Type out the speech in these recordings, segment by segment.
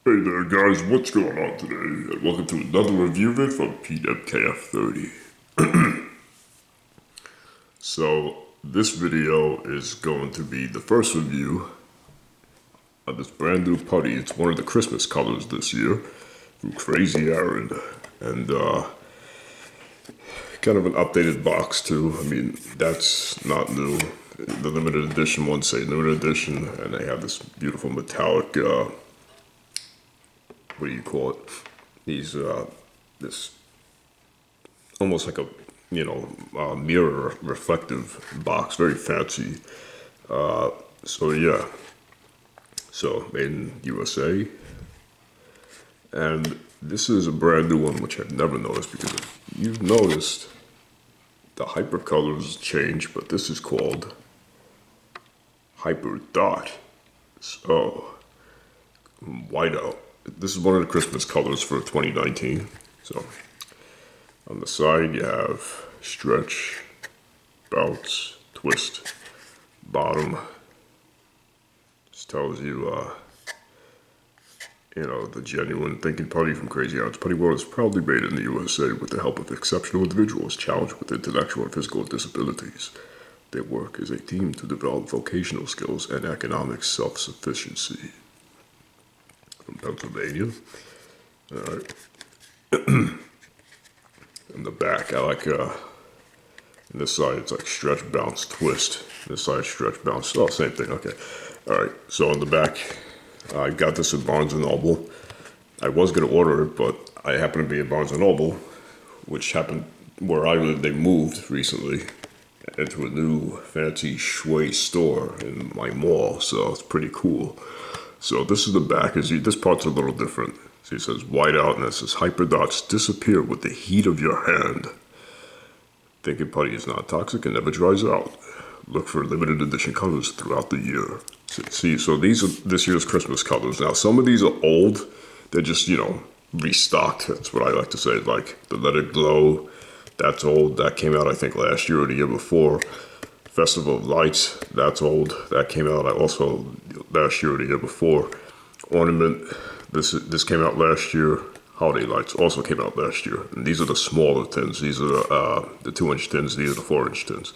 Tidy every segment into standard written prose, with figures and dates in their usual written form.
Hey there guys, what's going on today? And welcome to another review vid from PWKF30. So, this video is going to be the first review of this brand new putty. It's one of the Christmas colors this year from Crazy Aaron. And kind of an updated box too. I mean, that's not new. The limited edition ones say limited edition, and they have this beautiful metallic what do you call it? These this almost like a mirror reflective box, very fancy. So yeah, so made in USA, and this is a brand new one which I've never noticed, because if you've noticed, the hyper colors change, but this is called Hyperdot. So White Out. This is one of the Christmas colors for 2019. So on the side you have stretch, bounce, twist, bottom. This tells you, the genuine thinking putty from Crazy Out's Putty World is proudly made in the USA with the help of exceptional individuals challenged with intellectual and physical disabilities. They work as a team to develop vocational skills and economic self-sufficiency. From Pennsylvania. Alright. In the back, I like, in this side it's like stretch, bounce, twist. This side, stretch, bounce. Oh, same thing, okay. Alright, so on the back, I got this at Barnes & Noble. I was going to order it, but I happened to be at Barnes & Noble, which happened where I live. They moved recently into a new fancy shui store in my mall, so it's pretty cool. So this is the back. This part's a little different. See, it says White Out, and it says Hyperdots disappear with the heat of your hand. Thinking putty is not toxic and never dries out. Look for limited edition colors throughout the year. See, so these are this year's Christmas colors. Now, some of these are old. They're just, restocked. That's what I like to say. Like the Let It Glow, that's old. That came out, I think, last year or the year before. Festival of Lights, that's old. That came out also last year or the year before. Ornament, this came out last year. Holiday Lights also came out last year. And these are the smaller tins. These are the 2-inch tins. These are the 4-inch tins.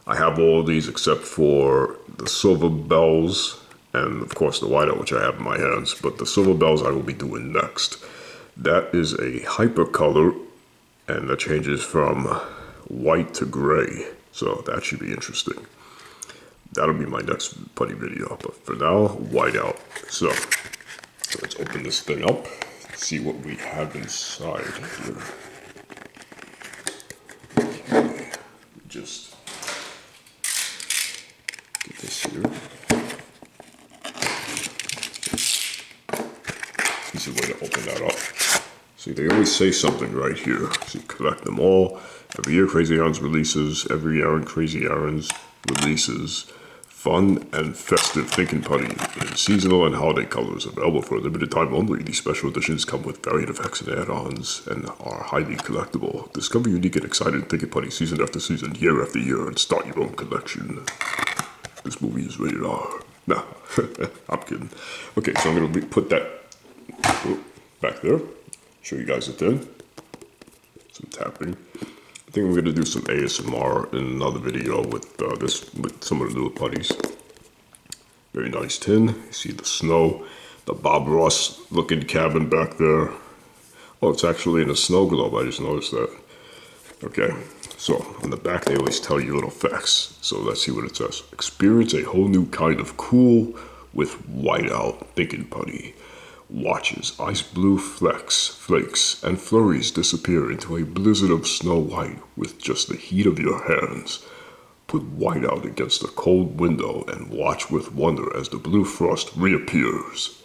I have all of these except for the Silver Bells and, of course, the White Out, which I have in my hands. But the Silver Bells I will be doing next. That is a hyper color, and that changes from white to gray. So that should be interesting. That'll be my next putty video. But for now, White Out. So let's open this thing up. See what we have inside here. Okay. Just get this here. Easy way to open that up. See, they always say something right here. See, collect them all. Every year, Crazy Aaron's releases. Every Aaron, Crazy Aaron's releases. Fun and festive thinking putty in seasonal and holiday colors, available for a limited time only. These special editions come with varied effects and add-ons and are highly collectible. Discover unique and exciting thinking putty season after season, year after year, and start your own collection. This movie is rated R. Nah, I'm kidding. Okay, so I'm going to put that back there. Show you guys it then. Some tapping. I think we're going to do some ASMR in another video with with some of the newer putties. Very nice tin. You see the snow, the Bob Ross looking cabin back there. Oh, it's actually in a snow globe. I just noticed that. Okay, so on the back they always tell you little facts. So let's see what it says. Experience a whole new kind of cool with White Out thinking putty. Watch as ice blue flakes, and flurries disappear into a blizzard of snow white with just the heat of your hands. Put White Out against a cold window and watch with wonder as the blue frost reappears.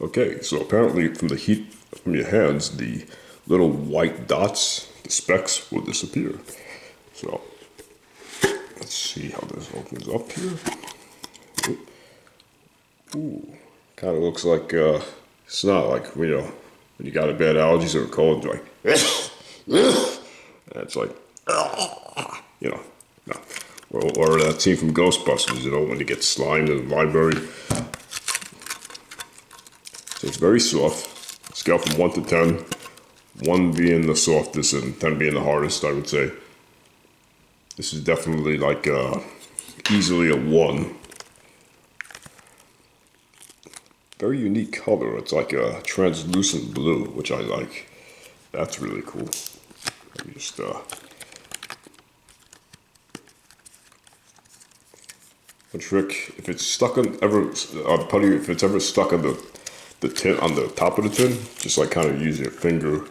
Okay, so apparently from the heat from your hands, the little white dots, the specks, will disappear. So let's see how this opens up here. Ooh. Kind of looks like snot, like, when you got a bad allergies or a cold, like, and it's like, no. Or that scene from Ghostbusters, when you get slimed in the library. So it's very soft. Scale from 1 to 10. 1 being the softest and 10 being the hardest, I would say. This is definitely like easily a 1. Very unique color. It's like a translucent blue, which I like. That's really cool. Let me just a trick, if it's stuck on putty, if it's ever stuck on the tin, on the top of the tin, just like kind of use your finger,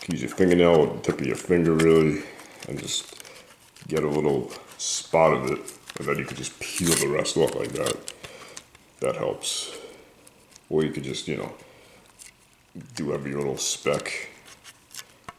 use your fingernail or the tip of your finger really, and just get a little spot of it, and then you can just peel the rest off like that. That helps. Or you could just, you know, do every little speck.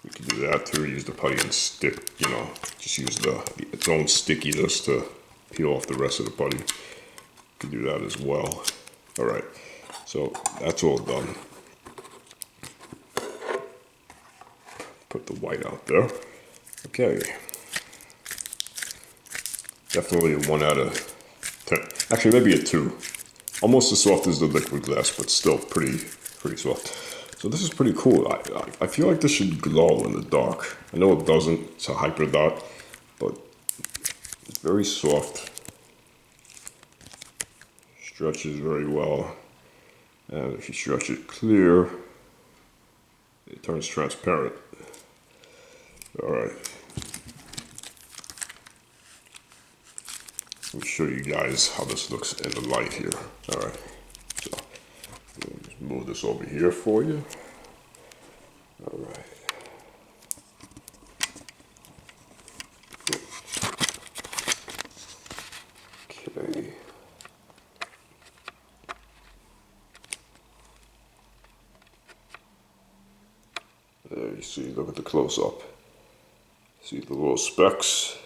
You can do that too. Use the putty and stick, you know, just use its own stickiness to peel off the rest of the putty. You can do that as well. All right, so that's all done. Put the white out there. Okay. Definitely a 1 out of 10. Actually, maybe a 2. Almost as soft as the liquid glass, but still pretty soft. So this is pretty cool. I feel like this should glow in the dark. I know it doesn't. It's a Hyperdot, but it's very soft. Stretches very well. And if you stretch it clear, it turns transparent. All right. Let me show you guys how this looks in the light here. All right. So let me just move this over here for you. All right. Okay. There you see, look at the close-up. See the little specks?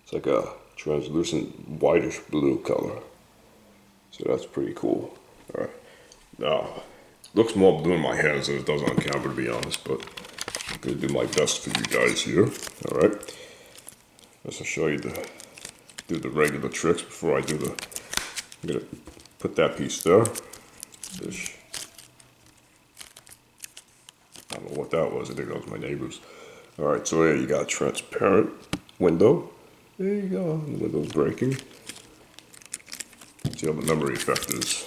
It's like a translucent whitish blue color. So that's pretty cool. All right. Now, looks more blue in my hands than it does on camera, to be honest, but I'm gonna do my best for you guys here. All right. Let's show you do the regular tricks before I do I'm gonna put that piece there. I don't know what that was. I think that was my neighbor's. All right, so here you got a transparent window. There you go, the window's breaking. See how the memory effect is.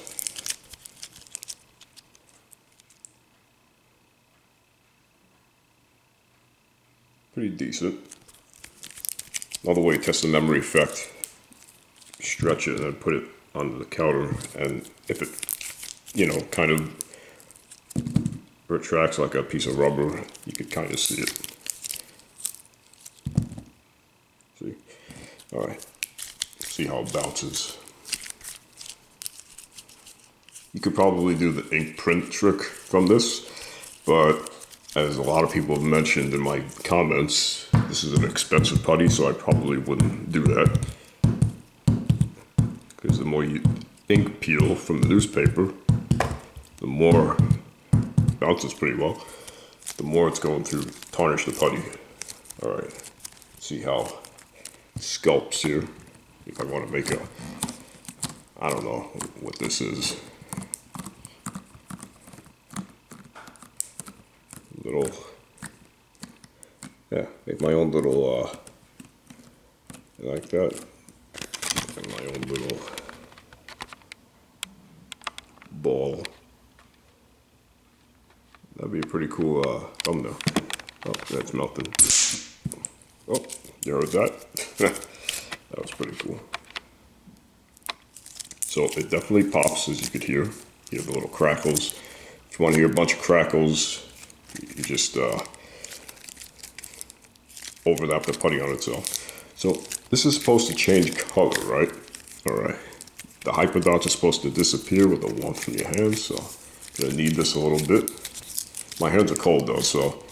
Pretty decent. Another way to test the memory effect, stretch it and then put it on the counter, and if it, you know, kind of retracts like a piece of rubber, you could kind of see it. See? All right. See how it bounces. You could probably do the ink print trick from this, but as a lot of people have mentioned in my comments, this is an expensive putty, so I probably wouldn't do that. Because the more ink peel from the newspaper, the more it bounces pretty well, the more it's going to tarnish the putty. All right, see how it sculpts here. If I want to make I don't know what this is. Little, yeah, make my own little, like that. And my own little ball. That'd be a pretty cool thumbnail. Oh, that's melting. Oh, you heard that? That was pretty cool. So it definitely pops, as you could hear. You have the little crackles. If you want to hear a bunch of crackles, you just overlap the putty on itself. So this is supposed to change color, right? All right. The Hyperdots are supposed to disappear with the warmth from your hands, so I'm gonna knead this a little bit. My hands are cold though, so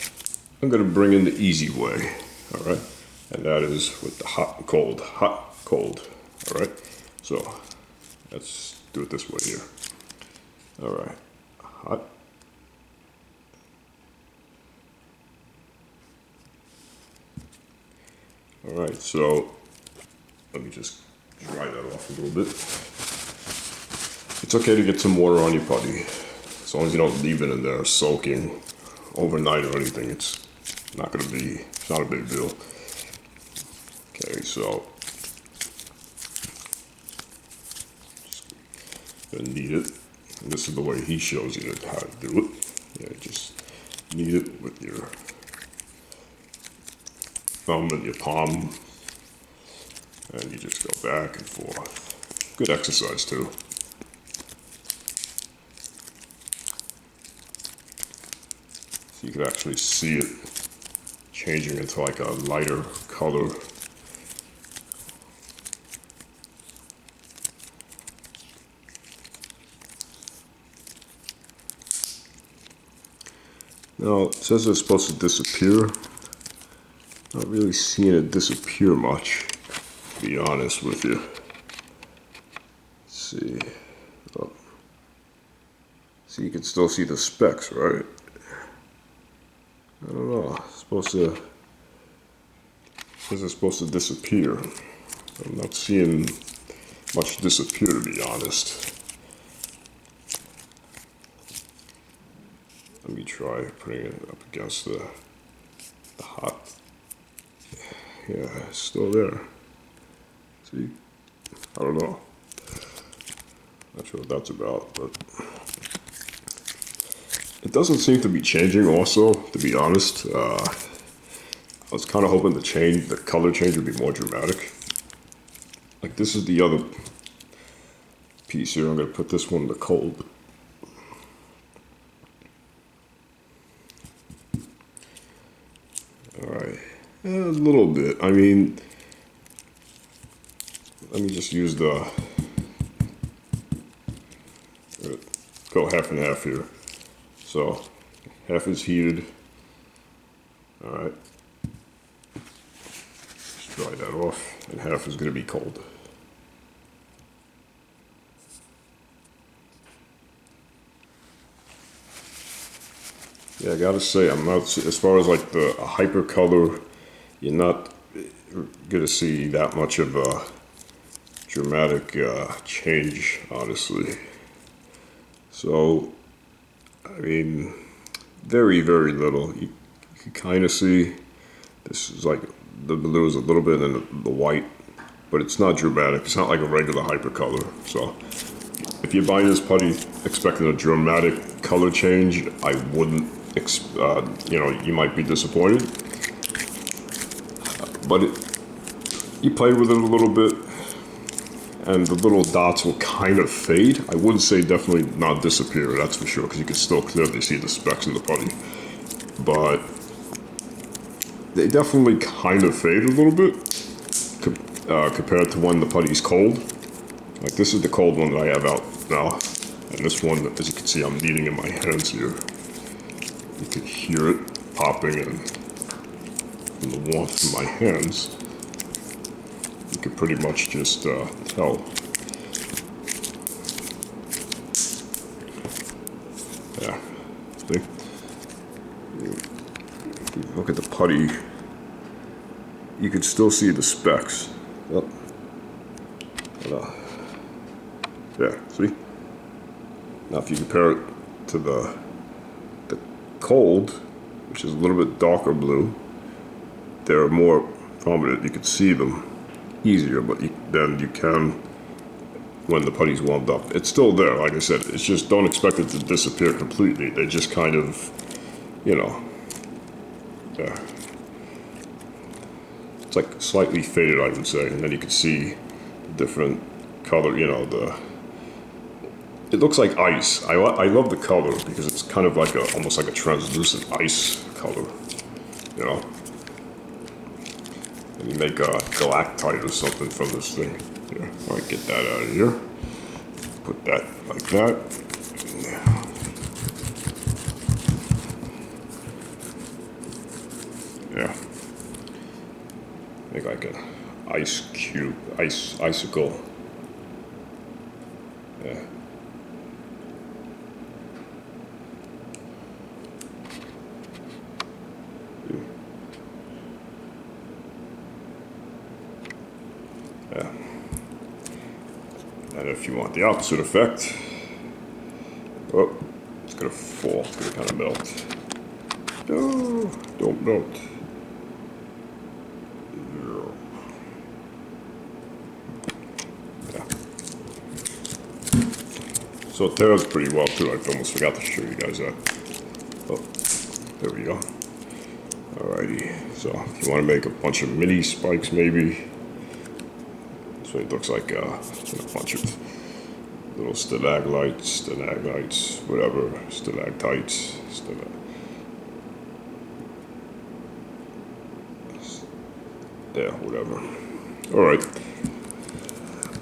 I'm gonna bring in the easy way, all right? And that is with the hot, cold, all right? So let's do it this way here. All right, hot. All right, so let me just dry that off a little bit. It's okay to get some water on your putty. As long as you don't leave it in there soaking overnight or anything, it's not a big deal. Okay, so gonna knead it. And this is the way he shows you how to do it. Yeah, just knead it with your thumb and your palm, and you just go back and forth. Good exercise too. So you can actually see it changing into like a lighter color. Now, it says it's supposed to disappear. Not really seeing it disappear much, to be honest with you. Let's see. Oh. So you can still see the specks, right? I don't know. It says it's supposed to disappear. I'm not seeing much disappear, to be honest. Let me try putting it up against the hot. Yeah, it's still there. See? I don't know. Not sure what that's about, but it doesn't seem to be changing also, to be honest. I was kind of hoping the color change would be more dramatic. Like this is the other piece here. I'm going to put this one in the cold. Alright, a little bit. I mean, let me just use go half and half here. So, half is heated. Alright. Just dry that off. And half is going to be cold. Yeah, I gotta say, I'm not, as far as like the hyper color, you're not gonna see that much of a dramatic change, honestly. So, I mean, very, very little. You can kind of see, this is like, the blue is a little bit in the white, but it's not dramatic. It's not like a regular hyper color. So, if you're buying this putty expecting a dramatic color change, I wouldn't. You might be disappointed, but you play with it a little bit, and the little dots will kind of fade. I wouldn't say definitely not disappear, that's for sure, because you can still clearly see the specks in the putty, but they definitely kind of fade a little bit compared to when the putty's cold. Like this is the cold one that I have out now, and this one, as you can see, I'm kneading in my hands here. You can hear it popping in the warmth in my hands. You can pretty much just tell. Yeah, see? If you look at the putty, you can still see the specks. Oh. Yeah, see? Now if you compare it to the cold, which is a little bit darker blue, they're more prominent. You can see them easier, but then you can when the putty's warmed up. It's still there, like I said. It's just don't expect it to disappear completely. They just kind of, yeah. It's like slightly faded, I would say, and then you can see different color. It looks like ice. I love the color because it's kind of like almost like a translucent ice color, And you make a galactite or something from this thing. Here, all right, get that out of here. Put that like that. Yeah. Make like an ice cube, icicle. Yeah. Yeah. And if you want the opposite effect, It's gonna fall. It's gonna kind of melt. No, don't melt. Yeah. So it tears pretty well too. I almost forgot to show you guys that. Oh, there we go. Alrighty. So if you want to make a bunch of mini spikes, maybe. So it looks like a bunch of little stalagmites, whatever, stalactites, yeah, whatever. All right.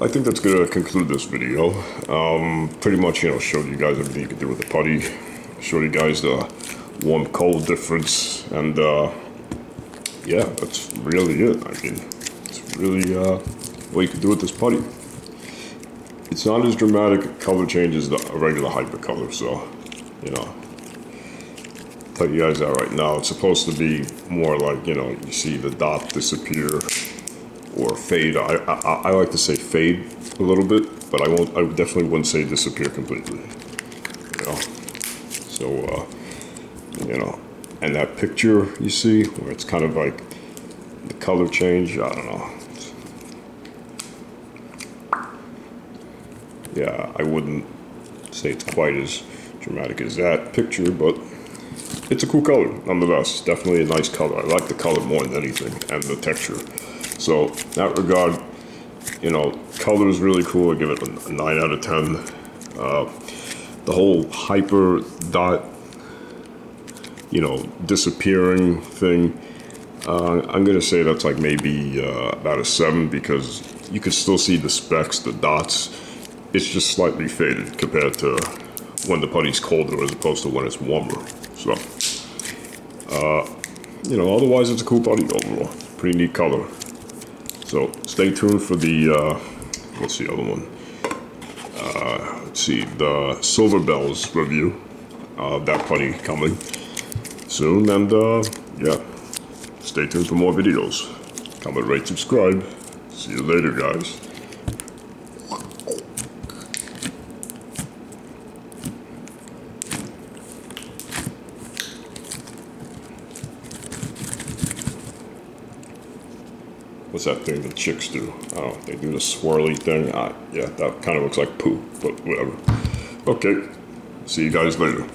I think that's gonna conclude this video. Pretty much, showed you guys everything you can do with the putty. Showed you guys the warm-cold difference, and yeah, that's really it. I mean, it's really what you can do with this putty. It's not as dramatic a color change as the regular hyper color, so tell you guys that right now. It's supposed to be more like, you see the dot disappear or fade. I like to say fade a little bit, but I definitely wouldn't say disappear completely. So and that picture you see where it's kind of like the color change, I don't know. Yeah, I wouldn't say it's quite as dramatic as that picture, but it's a cool color nonetheless. Definitely a nice color. I like the color more than anything, and the texture. So in that regard, color is really cool. I give it a 9 out of 10. The whole Hyperdot, disappearing thing, I'm gonna say that's like maybe about a 7, because you can still see the specks, the dots. It's just slightly faded compared to when the putty's colder as opposed to when it's warmer. So, otherwise it's a cool putty overall. Pretty neat color. So stay tuned for the, what's the other one? Let's see, the Silver Bells review. That putty coming soon, and yeah, stay tuned for more videos. Comment, rate, subscribe. See you later, guys. What's that thing that chicks do? Oh, they do the swirly thing. Yeah, that kind of looks like poo, but whatever. Okay, see you guys later.